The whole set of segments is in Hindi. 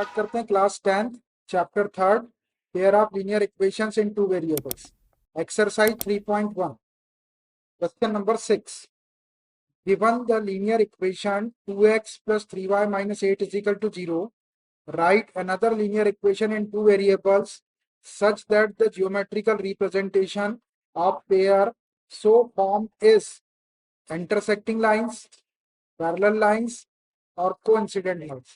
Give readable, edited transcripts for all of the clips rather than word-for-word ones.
स्टार्ट करते हैं class 10th chapter 3rd pair of linear equations in two variables exercise 3.1 question number 6 given the linear equation 2x plus 3y minus 8 is equal to 0 write another linear equation in two variables such that the geometrical representation of pair so formed is intersecting lines parallel lines और coincident lines।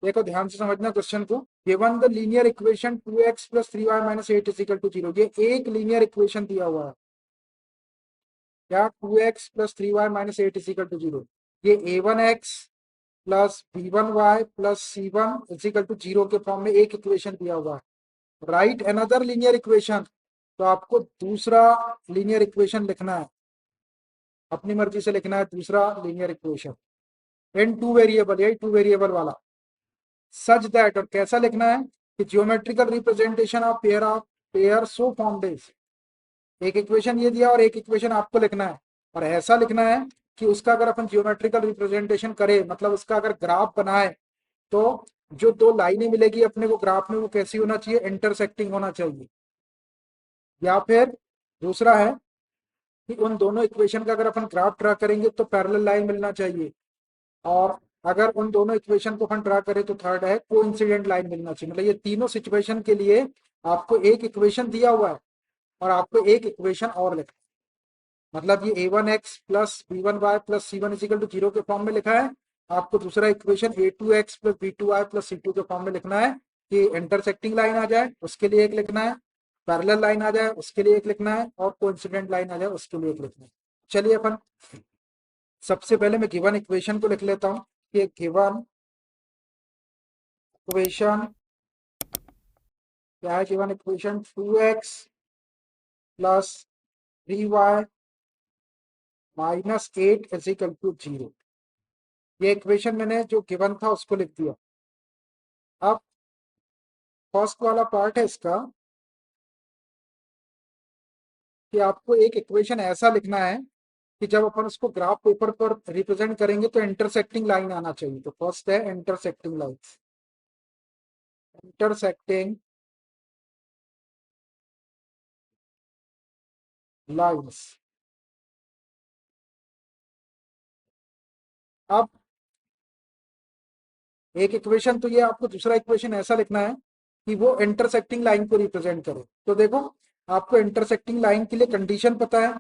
देखो ध्यान से समझना क्वेश्चन को। Given the linear equation 2x plus 3y minus 8 is equal to 0, ये एक लीनियर इक्वेशन दिया हुआ है क्या 2x plus 3y minus 8 is equal to 0। ये a1x plus b1y plus c1 is equal to 0 के फॉर्म में एक इक्वेशन दिया हुआ है। राइट अनदर लीनियर इक्वेशन, तो आपको दूसरा लीनियर इक्वेशन लिखना है, अपनी मर्जी से लिखना है दूसरा linear equation in two variable, यही टू वेरिएबल वाला। सच दैट, और कैसा लिखना है कि geometrical representation of pair so formed is, एक इक्वेशन ये दिया और एक इक्वेशन आपको लिखना है, और ऐसा लिखना है कि उसका अगर अपन जियोमेट्रिकल रिप्रेजेंटेशन करें, मतलब उसका अगर ग्राफ बनाए, तो जो दो लाइनें मिलेगी अपने को ग्राफ में वो कैसी होना चाहिए, इंटरसेक्टिंग होना चाहिए। या फिर दूसरा है कि उन दोनों इक्वेशन का अगर अपन ग्राफ ड्रा करेंगे तो पैरेलल लाइन मिलना चाहिए, और अगर उन दोनों इक्वेशन को अपन ड्रा करें तो थर्ड है कोइंसिडेंट लाइन मिलना चाहिए। मतलब ये तीनों सिचुएशन के लिए आपको एक इक्वेशन दिया हुआ है और आपको एक इक्वेशन और लिखना है। मतलब ये a1x plus b1y plus c1 is equal to 0 के फॉर्म में लिखा है, आपको दूसरा equation a2x plus b2y plus c2 के फॉर्म में लिखना है कि इंटरसेक्टिंग लाइन आ जाए उसके लिए एक लिखना है, पैरेलल लाइन आ जाए उसके लिए एक लिखना है, और कोइंसिडेंट लाइन आ जाए उसके लिए एक लिखना है। चलिए अपन सबसे पहले मैं गिवन इक्वेशन को लिख लेता हूं कि गिवन इक्वेशन क्या है। Given equation 2x plus 3y minus 8 is equal to 0। ये इक्वेशन मैंने जो गिवन था उसको लिख दिया। अब फर्स्ट वाला पार्ट है इसका कि आपको एक इक्वेशन ऐसा लिखना है कि जब अपन उसको ग्राफ पेपर पर रिप्रेजेंट करेंगे तो इंटरसेक्टिंग लाइन आना चाहिए। तो फर्स्ट है इंटरसेक्टिंग लाइन, इंटरसेक्टिंग लाइंस। अब एक इक्वेशन तो ये, आपको दूसरा इक्वेशन ऐसा लिखना है कि वो इंटरसेक्टिंग लाइन को रिप्रेजेंट करे। तो देखो आपको इंटरसेक्टिंग लाइन के लिए कंडीशन पता है,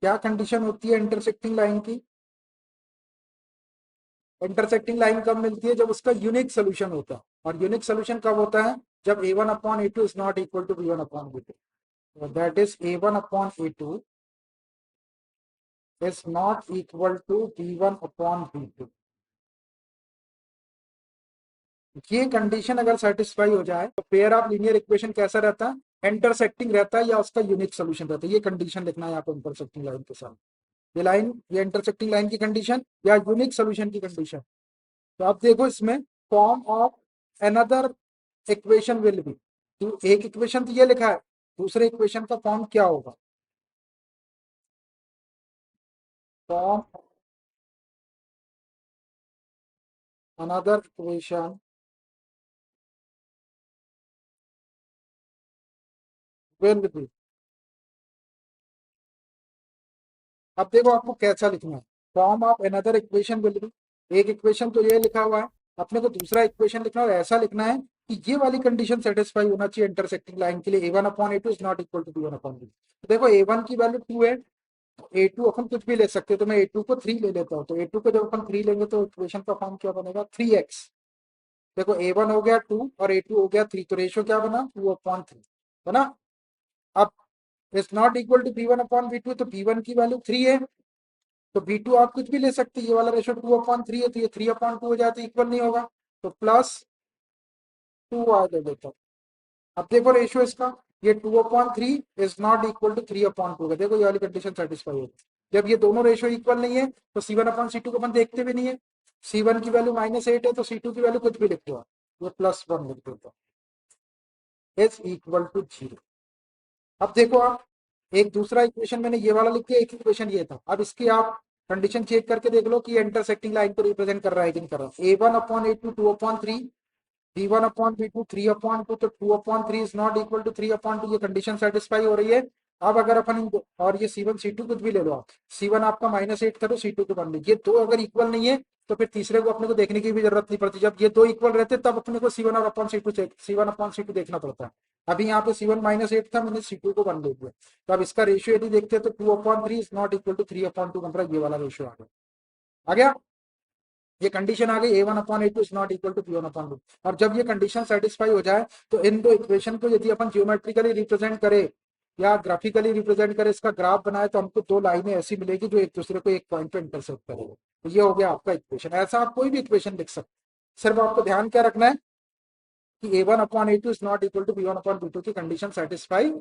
क्या कंडीशन होती है इंटरसेक्टिंग लाइन की। इंटरसेक्टिंग लाइन कब मिलती है, जब उसका यूनिक सोल्यूशन होता है, और यूनिक सोल्यूशन कब होता है, जब a1/a2 is not equal to b1/b2। That is a1/a2 is not equal to b1/b2। ये कंडीशन अगर सेटिस्फाई हो जाए तो पेयर ऑफ लीनियर इक्वेशन कैसा रहता है, इंटरसेक्टिंग रहता है या उसका यूनिक सोल्यूशन रहता है। ये कंडीशन लिखना है यहाँ पे इंटरसेक्टिंग लाइन के साथ। ये लाइन, ये इंटरसेक्टिंग लाइन की कंडीशन या यूनिक सोल्यूशन की कंडीशन। तो आप देखो इसमें form of another equation will be, तो एक इक्वेशन तो ये लिखा है, दूसरे इक्वेशन का फॉर्म क्या होगा, form another equation will be. अब देखो आपको कैसा लिखना है, form of another equation will be. एक इक्वेशन तो ये लिखा हुआ है, अपने को दूसरा इक्वेशन लिखना है और ऐसा लिखना है कि ये वाली कंडीशन सेटिस्फाई होना चाहिए इंटरसेक्टिंग लाइन के लिए, a1/a2 is not equal to b1/b2। तो देखो a1 की वैल्यू 2 है, a2 अपन कुछ भी ले सकते हैं, तो मैं a2 को 3 ले लेता हूँ। तो a2 को जब अपन 3 लेंगे तो इक्वेशन का फॉर्म क्या बनेगा, 3x। देखो a1 हो गया 2 और a2 हो गया 3, तो रेशियो क्या बना, 2/3 है ना। अब is not equal to b1/b2, तो b1 की वैल्यू 3 है, तो b2 आप कुछ भी ले सकते हैं। ये वाला रेशियो 2/3 है, तो ये 3/2 हो जाता है, इक्वल नहीं होगा, तो प्लस 2 आ ले लेता हूँ। अब देखो रेशियो इसका, ये 2/3 इज नॉट इक्वल टू 3/2 देखो ये वाली कंडीशन सेटिस्फाई होगी। जब ये दोनों रेशियो इक्वल नहीं है तो c1/c2 को अपन देखते भी नहीं है। c1 की वैल्यू -8 है, तो c2 की वैल्यू कुछ भी लिख दो, ये +1 लिख देता इज इक्वल टू 0। अब देखो आप, एक दूसरा इक्वेशन मैंने ये वाला लिख दिया, एक इक्वेशन ये था। अब इसकी आप कंडीशन चेक करके देख लो कि इंटरसेक्टिंग लाइन को रिप्रेजेंट कर रहा है कि नहीं कर रहा है। a1/a2 2/3 V1 अपॉन V2 3/2, तो 2/3 इज नॉट इक्वल टू 3/2, ये कंडीशन सेटिस्फाई हो रही है। अब अगर अपन और ये C1 C2 कुछ भी ले लो आप, C1 आपका -8 था तो C2 को 1, ये दो अगर इक्वल नहीं है तो फिर तीसरे को अपने को देखने की भी जरूरत नहीं पड़ती। जब ये दो इक्वल रहते तब अपने को C1 और अपॉन C2 देखना पड़ता है। अभी यहाँ पे C1 -8 था, मैंने C2 को 1 ले दिया। तो अब इसका रेशियो यदि देखते हैं तो 2/3 इज नॉट इक्वल टू 3/2, मतलब ये वाला रेशियो आ गया। ये कंडीशन आ गई A1/A2 is not equal to B1/B2। और जब ये कंडीशन सेटिस्फाई हो जाए तो इन दो इक्वेशन को यदि अपन जियोमेट्रिकली रिप्रेजेंट करें या ग्राफिकली रिप्रेजेंट करें, इसका ग्राफ बनाए, तो हमको दो लाइनें ऐसी मिलेगी जो एक दूसरे को एक पॉइंट पे इंटरसेक्ट करेगी। तो ये हो गया आपका इक्वेशन। ऐसा आप कोई भी इक्वेशन लिख सकते हैं, सिर्फ आपको ध्यान क्या रखना है कि A1/A2 is not equal to B1/B2 की कंडीशन सेटिस्फाई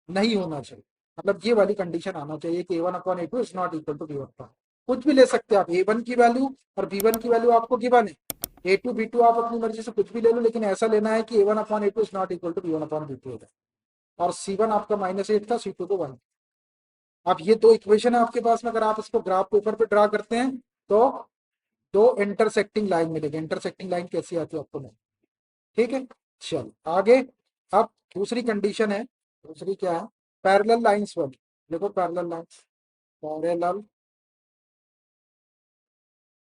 नहीं होना चाहिए। मतलब ये वाली कंडीशन आना चाहिए कि A1/A2 is not equal to B1/B2। कुछ भी ले सकते हैं आप, A1 की वैल्यू और B1 की वैल्यू आपको गिवन है, A2 B2 आप अपनी मर्जी से कुछ भी ले लो, लेकिन ऐसा लेना है कि A1/A2 is not equal to B1/B2 होगा। और C1 आपका -8 था, C2 को 1। अब ये दो इक्वेशन है आपके पास में, अगर आप इसको ग्राफ पेपर पे ड्रा करते हैं तो दो इंटरसेक्टिंग लाइन मिलेगी। इंटरसेक्टिंग लाइन कैसी आती है आपको नहीं, ठीक है। चल आगे। अब दूसरी कंडीशन है, दूसरी क्या है, पैरेलल लाइंस वाली। देखो पैरेलल लाइंस, पैरेलल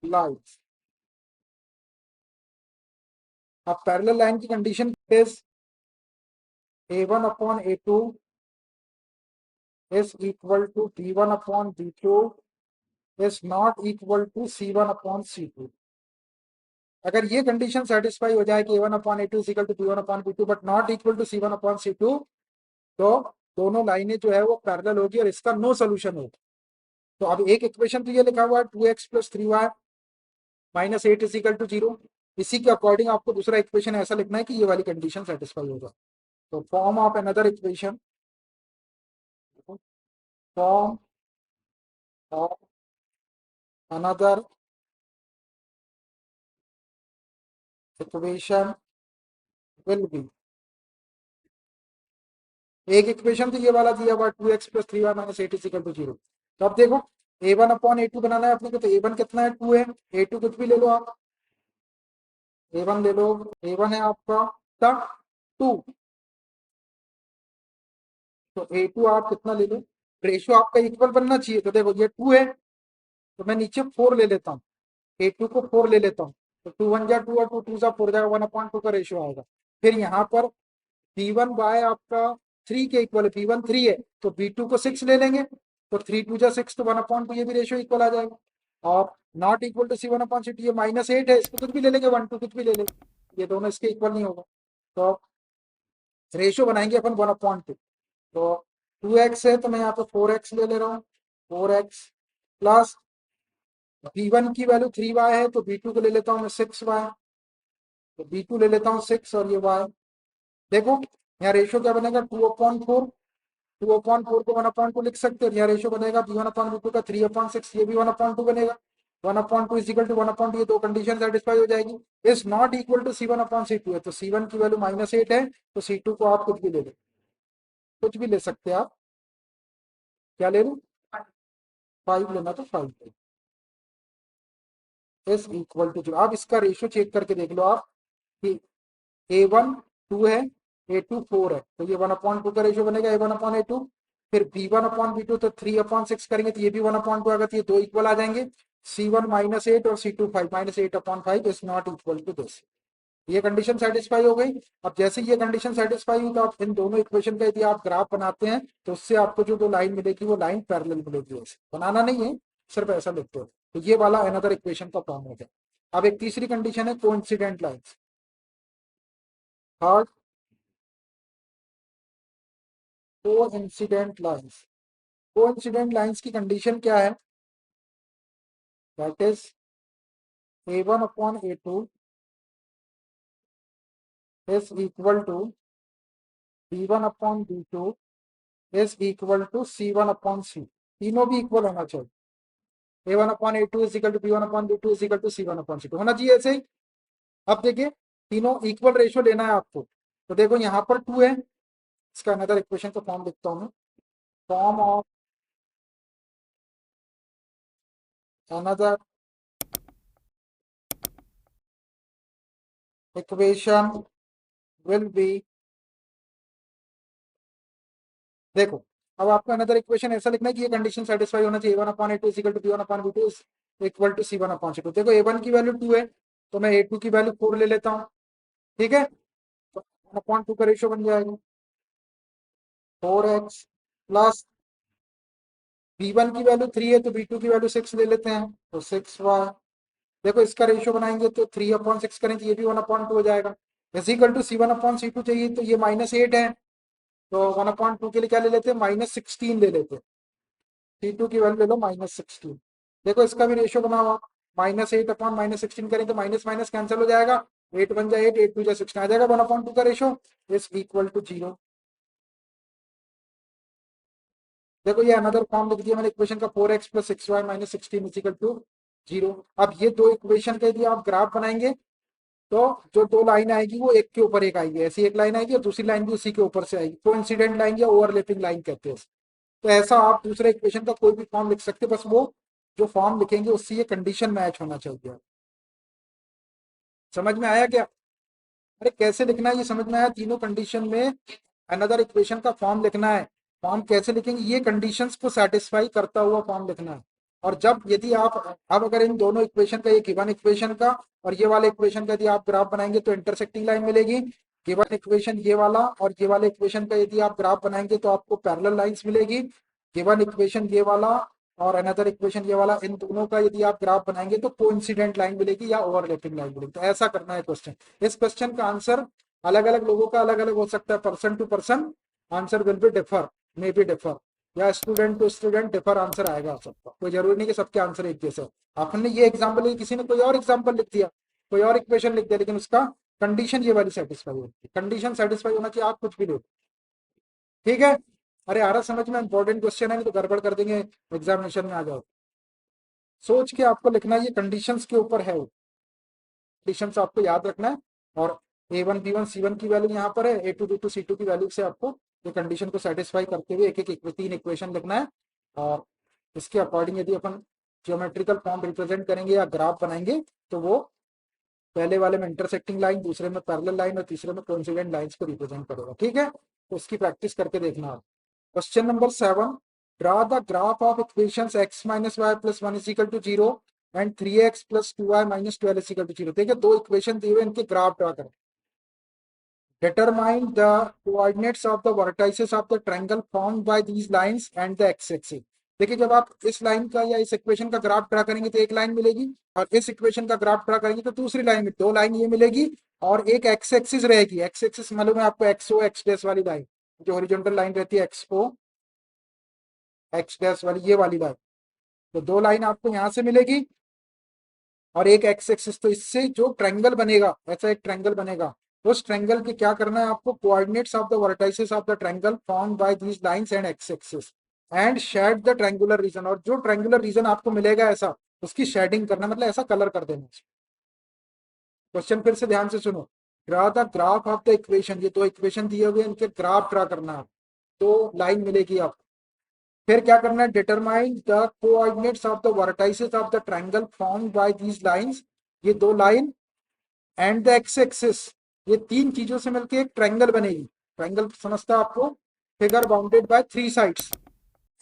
लाइंस। अब पैरेलल लाइन की condition is A1/A2 is equal to B1/B2 is not equal to C1/C2। अगर ये कंडीशन सेटिस्फाई हो जाए कि A1/A2 is equal to B1/B2 but not equal to C1/C2, तो दोनों लाइनें जो है वो पैरेलल होगी और इसका नो सोल्यूशन होगा। तो अब एक इक्वेशन तो ये लिखा हुआ है 2x + 3y -8 is equal to 0। इसी के अकॉर्डिंग आपको दूसरा इक्वेशन ऐसा लिखना है कि ये वाली कंडीशन सेटिस्फाई होगा। तो form of another equation, form of another equation will be, एक इक्वेशन तो ये वाला दिया हुआ 2x + 3y -8 is equal to 0। तो अब देखो A1/A2 बनाना है अपने को, तो A1 कितना है, 2 है। A2 कुछ भी ले लो आप, A1 ले लो, A1 है आपका 2, तो A2 आप कितना ले लो, रेशियो आपका इक्वल बनना चाहिए। तो देखो ये 2 है तो मैं नीचे 4 ले लेता हूँ, A2 को 4 ले लेता हूँ, तो 2 1 जा 2 और 2 2 जा 4 जाएगा, 1/2 का रेशियो आएगा। फिर यहाँ पर B1 आपका 3 के इक्वल है, B1 3 है तो B2 को 6 ले लेंगे, तो 3 2 जा 6, तो 1/2 ये भी रेशियो इक्वल आ जाएगा। और नॉट इक्वल टू C1/C2, ये -8 है, इसको कुछ भी ले लेंगे, 1 2 कुछ भी ले लेंगे, ये दोनों इसके इक्वल नहीं होगा। तो रेशियो बनाएंगे अपन 1/2। तो 2x है तो मैं यहाँ पे 4x ले ले रहा हूँ, 4x प्लस B1 की वैल्यू 3y है तो B2 को ले लेता हूँ मैं 6y, तो B2 ले लेता हूँ 6 और ये y। देखो यहाँ रेशियो क्या बनेगा, 2/4, 2/4 को 1/2 लिख सकते हैं। यहाँ रेशियो बनेगा B1/B2 का 3/6, ये भी 1/2 बनेगा। 1/2 इज इक्वल टू 1/2, ये दो कंडीशन सेटिस्फाई हो जाएगी। Is not equal to C1/C2 है, तो C1 की वैल्यू -8 है, तो C2 को आप कुछ भी ले लो, कुछ भी ले सकते हैं आप। क्या ले लो, 5 लेना तो 5 इज इक्वल टू 0। आप इसका रेशियो चेक करके देख लो आप कि A1 2 है, A2 4 है, तो ये 1/2 का रेशियो बनेगा A1/A2। फिर B1/B2 तो 3/6 करेंगे तो ये भी 1/2 आएगा, तो ये दो इक्वल आ जाएंगे। C1 -8 और C2 5, -8/5 is not equal to this. ये कंडीशन सेटिस्फाई हो गई। अब जैसे ये कंडीशन सेटिस्फाई हुई तो आप इन दोनों इक्वेशन का यदि आप ग्राफ बनाते हैं तो उससे आपको जो दो लाइन मिलेगी वो लाइन पैरेलल मिलेगी। ऐसे बनाना नहीं है, सिर्फ ऐसा लिखते हो। तो ये वाला अनदर इक्वेशन का फॉर्म हो गया। अब एक तीसरी कंडीशन है coincident lines. Third, coincident lines. Coincident lines की कंडीशन क्या है, that is A1/A2 is equal to B1/B2 is equal to C1/C। तीनों भी इक्वल होना चाहिए। A1/A2 is equal to B1/B2 is equal to C1/C2 होना चाहिए ऐसे ही। अब देखिए तीनों इक्वल रेशियो लेना है आपको, तो देखो यहाँ पर 2 है, इसका अनदर इक्वेशन का फॉर्म लिखता हूँ मैं। Form of another equation will be, देखो अब आपको अनदर इक्वेशन ऐसा लिखना है कि ये कंडीशन सेटिस्फाई होना चाहिए, a1/a2 = b1/b2 = c1/c2। देखो a1 की वैल्यू 2 है तो मैं a2 की वैल्यू 4 ले लेता हूँ, ठीक है, तो 1/2 का रेशियो बन जाएगा 4x प्लस b1 की वैल्यू 3 है तो b2 की वैल्यू 6 ले लेते हैं तो 6y। देखो इसका रेशियो बनाएंगे तो 3/6 करें तो ये भी 1/2 हो जाएगा, इक्वल टू c1/c2 चाहिए तो ये -8 है तो 1/2 के लिए क्या ले लेते हैं, -16 ले लेते हैं, c2 की वैल्यू ले लो -16। देखो इसका भी रेशियो बना हुआ, -8/-16 करें तो माइनस माइनस कैंसिल हो जाएगा, 8 बन जाए 8, 8 2 16 आ जाएगा, 1/2 का रेशियो इज इक्वल टू 0। देखो ये अनदर फॉर्म लिख दिया मैंने इक्वेशन का, 4x + 6y - 16 = 0। अब ये दो इक्वेशन के यदि आप ग्राफ बनाएंगे तो जो दो लाइन आएगी वो एक के ऊपर एक आएगी, ऐसी एक लाइन आएगी और दूसरी लाइन भी उसी के ऊपर से आएगी, कोइंसिडेंट लाइन या ओवरलैपिंग लाइन कहते हैं। तो ऐसा आप दूसरे इक्वेशन का कोई भी फॉर्म लिख सकते हैं, बस वो जो फॉर्म लिखेंगे उससे ये कंडीशन मैच होना चाहिए। समझ में आया क्या? अरे कैसे लिखना है ये समझ में आया, तीनों कंडीशन में अनदर इक्वेशन का फॉर्म लिखना है। फॉर्म कैसे लिखेंगे, ये कंडीशंस को सेटिस्फाई करता हुआ फॉर्म लिखना है। और जब यदि आप अब अगर इन दोनों इक्वेशन का, ये गिवन इक्वेशन का और ये वाले इक्वेशन का यदि आप ग्राफ बनाएंगे तो इंटरसेक्टिंग लाइन मिलेगी। गिवन इक्वेशन ये वाला और ये वाले इक्वेशन का यदि आप ग्राफ बनाएंगे तो आपको पैरेलल लाइंस मिलेगी। गिवन इक्वेशन ये वाला और अनदर इक्वेशन ये वाला, इन दोनों का यदि आप ग्राफ बनाएंगे तो कोइंसिडेंट लाइन मिलेगी या ओवरलैपिंग लाइन मिलेगी। तो ऐसा करना है क्वेश्चन। इस क्वेश्चन का आंसर अलग अलग लोगों का अलग अलग हो सकता है, person to person answer will be differ, may be differ, या student to student differ answer आएगा सबका, कोई जरूरी नहीं कि सबके आंसर एक जैसे। आपने ये एग्जाम्पल लिया, किसी ने कोई और एग्जाम्पल लिख दिया, कोई और इक्वेशन लिख दिया, लेकिन उसका कंडीशन ये वाली सेटिस्फाई होती है, कंडीशन सेटिस्फाई होना चाहिए, आप कुछ भी लो, ठीक है। अरे आ रहा समझ में, इंपॉर्टेंट क्वेश्चन है नहीं तो गड़बड़ कर देंगे एग्जामिनेशन में आ जाओ। सोच के आपको लिखना है, ये कंडीशंस के ऊपर है, कंडीशंस आपको याद रखना है। और A1 B1 C1 की वैल्यू यहाँ पर है, A2 B2 C2 की वैल्यू से आपको ये कंडीशन को सेटिस्फाई करते हुए एक एक तीन इक्वेशन लिखना है। और इसके अकॉर्डिंग यदि अपन ज्योमेट्रिकल फॉर्म रिप्रेजेंट करेंगे या ग्राफ बनाएंगे तो वो पहले वाले में इंटरसेक्टिंग लाइन, दूसरे में पैरेलल लाइन और तीसरे में कोइंसिडेंट लाइंस को रिप्रेजेंट करेगा, ठीक है। तो उसकी प्रैक्टिस करके देखना आप। Question number 7, draw the graph of equations x - y + 1 = 0 and 3x + 2y - 12 = 0। देखिए दो इक्वेशन दिए हुए, इनके ग्राफ ड्रा करें। Determine the coordinates of the vertices of the triangle formed by these lines and the x-axis। देखिए जब आप इस लाइन का या इस इक्वेशन का ग्राफ ड्रा करेंगे तो एक लाइन मिलेगी, और इस इक्वेशन का ग्राफ ड्रा करेंगे तो दूसरी लाइन में, दो लाइन ये मिलेगी और एक एक्स एक्सिस रहेगी। एक्स एक्सिस मालूम है आपको, एक्सओ एक्स डैश वाली लाइन, जो हॉरिजॉन्टल लाइन रहती है एक्सओ एक्स डैश वाली, ये वाली लाइन। तो दो लाइन आपको यहाँ से मिलेगी और एक एक्स एक्सिस। तो इससे जो ट्रायंगल बनेगा, ऐसा एक ट्रायंगल बनेगा, उस ट्रायंगल के क्या करना है आपको, coordinates of the vertices of the triangle formed by these lines and x axis and shade the triangular region. और जो ट्रायंगुलर रीजन आपको मिलेगा ऐसा, उसकी शेडिंग करना, मतलब ऐसा कलर कर देना। क्वेश्चन फिर से ध्यान से सुनो। Draw the graph of the equation, ये दो इक्वेशन दिए हुए, इनके ग्राफ ड्रा करना है, तो लाइन मिलेगी आपको। फिर क्या करना है, determine the coordinates of the vertices of the triangle formed by these lines, ये दो line and the x axis, ये तीन चीजों से मिलकर एक ट्रायंगल बनेगी। ट्रायंगल समझता है आपको, figure bounded by three sides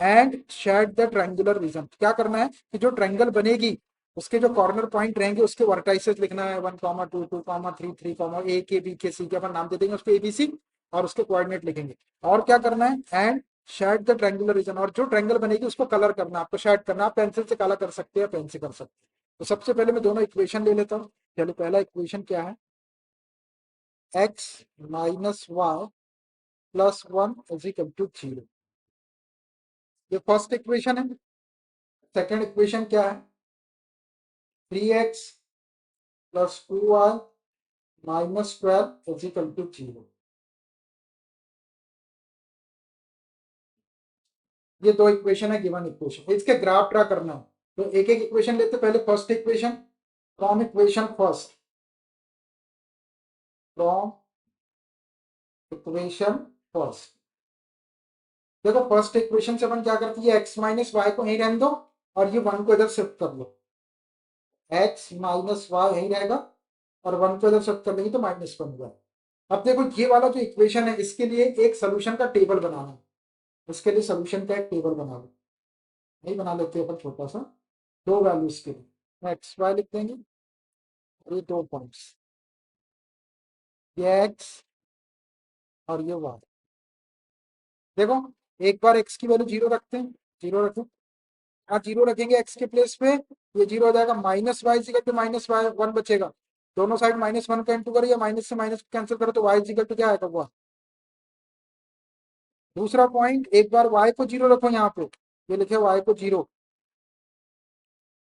and shade the triangular region. क्या करना है कि जो ट्रायंगल बनेगी उसके जो कॉर्नर पॉइंट रहेंगे उसके वर्टाइसेस लिखना है, 1, 2, 2, 3, 3, ए के बी के सी के, अपन नाम दे देंगे उसको एबीसी, और उसके कोऑर्डिनेट लिखेंगे। और क्या करना है, and shade the triangular region, और जो ट्रायंगल बनेगी उसको कलर करना, आपको शेड करना, आप पेंसिल से काला कर सकते हैं, पेन से कर सकते हैं। तो सबसे पहले मैं दोनों इक्वेशन ले लेता हूँ। चलो पहला इक्वेशन क्या है, x - y + 1 = 0, ये फर्स्ट इक्वेशन है। सेकेंड इक्वेशन क्या है, 3x + 2y - 12 = 0। ये दो इक्वेशन है, गिवन इक्वेशन, इसके ग्राफ ड्रा करना है। तो एक एक इक्वेशन लेते, पहले first equation, from equation first, from equation first. देखो फर्स्ट इक्वेशन से अपन क्या करते हैं, x - y को यहीं रहने दो और ये 1 को इधर शिफ्ट कर लो, x - y यहीं रहेगा और 1 को इधर शिफ्ट कर लेंगे तो -1 हुआ। अब देखो ये वाला जो इक्वेशन है इसके लिए एक सोल्यूशन का टेबल बनाना है। इसके लिए सोल्यूशन का एक टेबल बना लो, नहीं बना लेते हैं अपन छोटा सा, दो वैल्यूज के लिए एक्स वाई लिख देंगे और ये 2 पॉइंट्स, ये एक्स और ये वाई। देखो एक बार एक्स की वैल्यू 0 रखते हैं, 0 रखो, यहाँ 0 रखेंगे एक्स के प्लेस पे, ये 0 हो जाएगा, माइनस वाई इक्वल टू -1 बचेगा। दोनों साइड -1 का इंटू करो या माइनस से माइनस कैंसिल करो तो वाई इक्वल टू क्या आएगा 1। दूसरा पॉइंट, एक बार वाई को 0 रखो यहाँ पे, ये लिखे वाई को 0,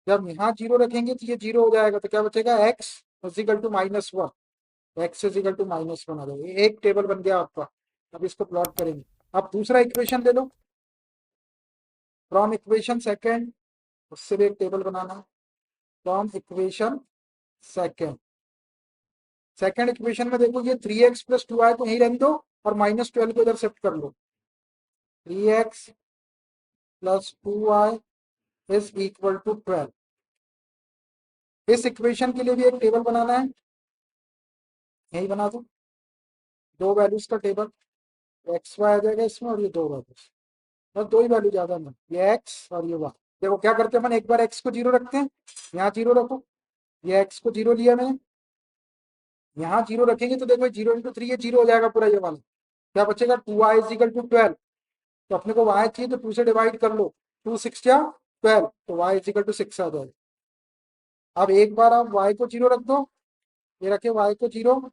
जब यहाँ 0 रखेंगे तो ये 0 हो जाएगा, तो क्या बचेगा x equal to -1, x equal to -1 आ जाएगा। ये एक टेबल बन गया आपका। अब इसको प्लॉट करेंगे। अब दूसरा इक्वेशन ले लो, फ्रॉम इक्वेशन सेकेंड, उससे भी एक टेबल बनाना है। From equation second, second equation में देखो ये 3x + 2y को यहीं रहने दो और -12 को इधर शिफ्ट कर लो। 3x + 2y is equal to 12। इस इक्वेशन के लिए भी एक टेबल बनाना है, यही बना दो, दो वैल्यूज का टेबल, एक्स वाई आ जाएगा इसमें और ये दो वैल्यूज, बस दो ही वैल्यू ज्यादा नहीं, ये एक्स और ये वाई। देखो क्या करते हैं अपन, एक बार एक्स को 0 रखते हैं, यहाँ 0 रखो, ये एक्स को 0 लिया मैंने, यहाँ 0 रखेंगे तो देखो 0 × 3 ये 0 हो जाएगा पूरा ये वाला। क्या बचेगा 2y इक्वल टू 12, तो अपने को y चाहिए तो 2 से डिवाइड कर लो, 2 6 या 12, तो y इक्वल टू 6 आ जाएगा। अब एक बार आप y को 0 रख दो, ये रखे y को 0,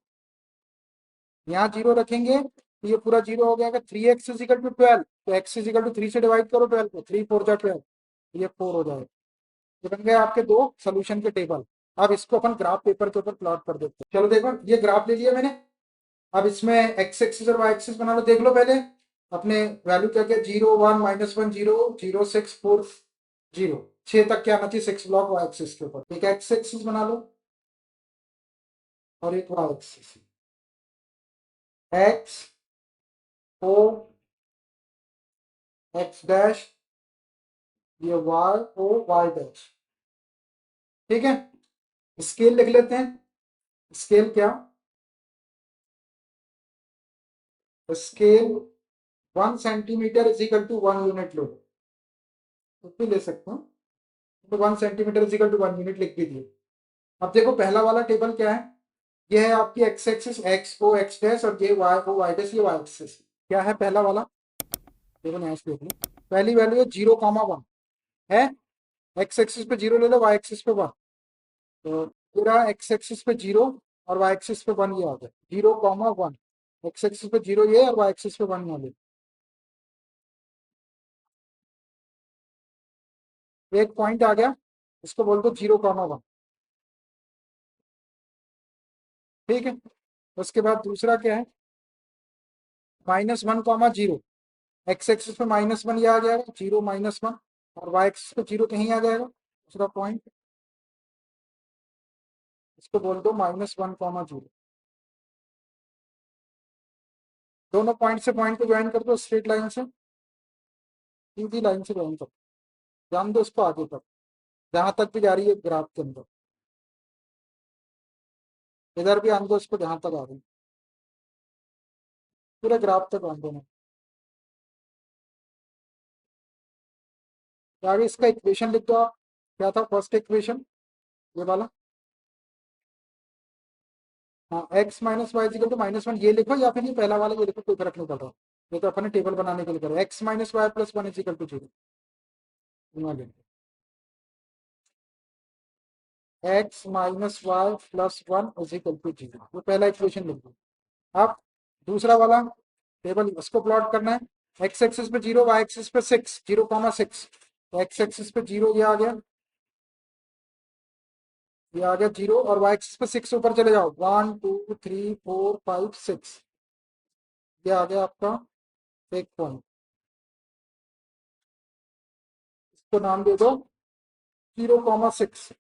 यहाँ 0 रखेंगे तो ये पूरा 0 हो जाएगा। 3x इक्वल टू 12, तो x इक्वल टू 3 से डिवाइड करो 12 को, 3 4 जा 12, ये 4 हो जाएगा। ये बन गए आपके दो सोल्यूशन के टेबल। अब इसको अपन ग्राफ पेपर के ऊपर प्लॉट कर देते हैं। चलो देखो ये ग्राफ ले लिया मैंने, अब इसमें एक्स एक्सिस और वाई एक्सिस बना लो। देख लो पहले अपने वैल्यू क्या क्या, 0 1 -1 0 0 6 4 0, 6 तक क्या आना चाहिए, 6 ब्लॉक वाई एक्सिस के ऊपर। एक एक्स एक्सिस बना लो और एक Y axis, X O X dash, ये वाई ओ वाई डैश। ठीक है, स्केल लिख लेते हैं। स्केल क्या, scale 1 centimetre equal to 1 unit लो, कुछ भी ले सकते हो, तो 1 सेंटीमीटर इक्वल टू 1 यूनिट लिख भी दिए। अब देखो पहला वाला टेबल क्या है, ये है आपकी x axis X O X dash और ये वाई ओ वाई डैश, ये वाई एक्सिस क्या है पहला वाला टेबल, यहाँ से देख लो। पहली वैल्यू है 0,1 है, एक्स एक्सिस पे 0 ले लो, वाई एक्सिस पे 1, तो पूरा एक्स एक्सिस पे 0 और वाई एक्सिस पे 1, ये आ गया 0,1। एक्स एक्सिस पे 0 ये और वाई एक्सिस पे 1 यहाँ ले, एक पॉइंट आ गया, इसको बोल दो 0,1। ठीक है, उसके बाद दूसरा क्या है, -1,0, एक्स एक्सिस पे -1 ये आ जाएगा 0 -1, और वाई एक्सिस पे 0 कहीं आ जाएगा दूसरा पॉइंट, इसको बोल दो -1,0। दोनों पॉइंट से पॉइंट को ज्वाइन कर दो स्ट्रेट लाइन से, सीधी लाइन से ज्वाइन करो, जान दो उसको आगे तक, जहां तक भी जा रही है ग्राफ के अंदर, इधर भी आन दो उसको जहां तक आ रही है, पूरे ग्राफ तक आन दो। तो आगे इसका इक्वेशन लिख दो आप, क्या था फर्स्ट इक्वेशन, ये वाला, हाँ x minus y equal to -1, ये लिखो या फिर ये पहला वाला ये लिखो, कोई फर्क नहीं पड़ रहा, ये तो अपने टेबल बनाने के लिए करो, x minus y plus 1 is equal to 0, x minus y plus 1 is equal to 0, वो पहला इक्वेशन लिख दो। अब दूसरा वाला टेबल, इसको प्लॉट करना है, एक्स एक्सिस पे 0, वाई एक्सिस पे 6, 0,6, तो एक्स एक्सिस पे 0 ये आ गया, ये आ गया 0, और वाई एक्सिस पे 6 ऊपर चले जाओ, 1 2 3 4 5 6, ये आ गया आपका एक पॉइंट, इसको नाम दे दो 0,6।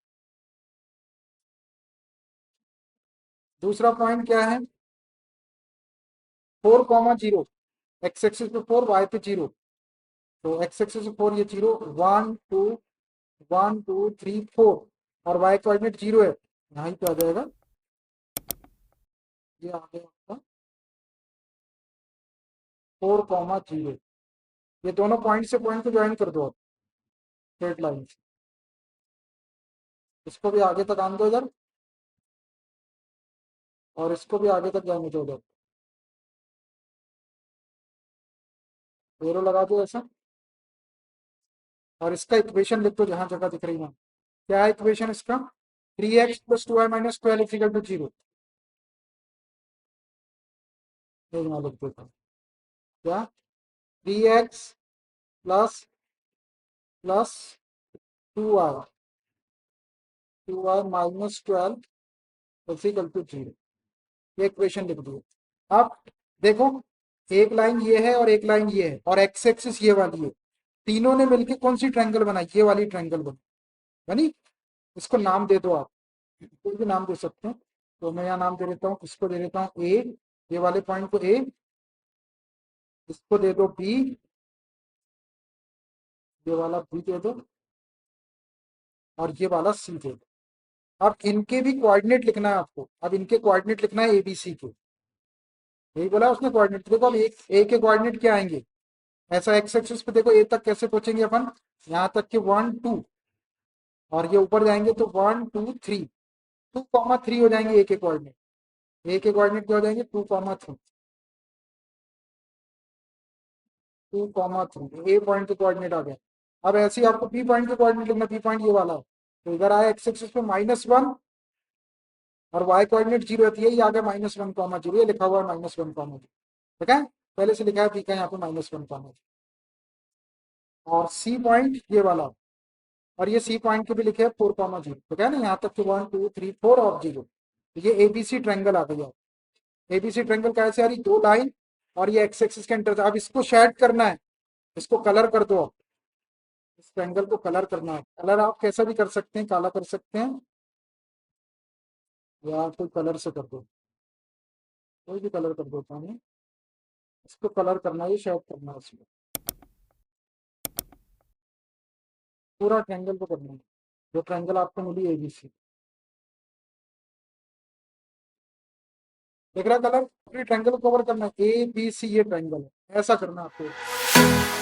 दूसरा पॉइंट क्या है, 4,0, एक्स एक्सिस पे 4 वाई पे 0, तो एक्स एक्सिस पे 4 ये 0 1 2 1 2 3 4, और वाई कोऑर्डिनेट 0 है, यहाँ पे आ जाएगा ये आ गया आपका 4,0। ये दोनों पॉइंट से पॉइंट को ज्वाइन कर दो आप स्ट्रेट लाइन से। इसको भी आगे तक आने दो इधर, और इसको भी आगे तक जाने दो इधर। एरो लगा दो ऐसा, और इसका इक्वेशन लिख दो जहां जगह दिख रही है। क्या है इक्वेशन इसका? 3x + 2y - 12 = 0। यहाँ लिख देता हूँ। क्या? 3x + 2y - 12 = 0। ये इक्वेशन लिख दिए। अब देखो, एक लाइन ये है और एक लाइन ये है, और एक्स एक्सिस ये वाली है। तीनों ने मिलकर कौन सी ट्रायंगल बनाई? ये वाली ट्रायंगल बनी। इसको नाम दे दो आप, कोई भी नाम दे सकते हैं। तो मैं यहाँ नाम दे देता हूँ, इसको दे देता हूँ ए, ये वाले पॉइंट को ए, इसको दे दो बी, ये वाला बी दे दो, और ये वाला सी दे दो। अब इनके भी कोऑर्डिनेट लिखना है आपको। अब इनके कोऑर्डिनेट लिखना है एबीसी के। यही बोला उसने कोऑर्डिनेट। देखो अब एक ए के कोऑर्डिनेट क्या आएंगे? ऐसा एक्स एक्सिस पे देखो, ए तक कैसे पहुंचेंगे अपन? यहाँ तक के 1 2, और ये ऊपर जाएंगे तो 1 2 3, 2,3 हो जाएंगे ए के कोऑर्डिनेट। ए के कोऑर्डिनेट क्या हो जाएंगे? 2,3। 2,3 ए पॉइंट के कोऑर्डिनेट आ गया। अब ऐसे ही आपको बी पॉइंट के कोऑर्डिनेट लिखना। बी पॉइंट ये वाला है, तो इधर आया एक्स एक्सिस पे -1, और वाई कोऑर्डिनेट 0 रहती है, ये आ गया -1,0। ये लिखा हुआ है -1,0। ठीक है, पहले से लिखा है बी का यहाँ पे -1,0। और सी पॉइंट ये वाला, और ये सी पॉइंट के भी लिखे हैं 4,0। ठीक है ना, यहाँ तक 1 2 3 4 और 0। ये एबीसी ट्रायंगल आ गया। एबीसी ट्रायंगल कैसे आ रही? दो लाइन और ये एक्स एक्सिस के इंटर। अब इसको शेड करना है, इसको कलर कर दो। इस ट्रायंगल को कलर करना है। कलर आप कैसा भी कर सकते हैं, काला कर सकते हैं, या कोई कलर से कर दो, कोई भी कलर कर देता हूँ। इसको कलर करना है, ये शेड करना है इसमें, पूरा ट्रायंगल को करना है, जो ट्रायंगल आपको मिली एबीसी। देख रहा कलर? पूरी ट्रायंगल को कवर करना है, ए बी सी, ये ट्रायंगल है, ऐसा करना है आपको।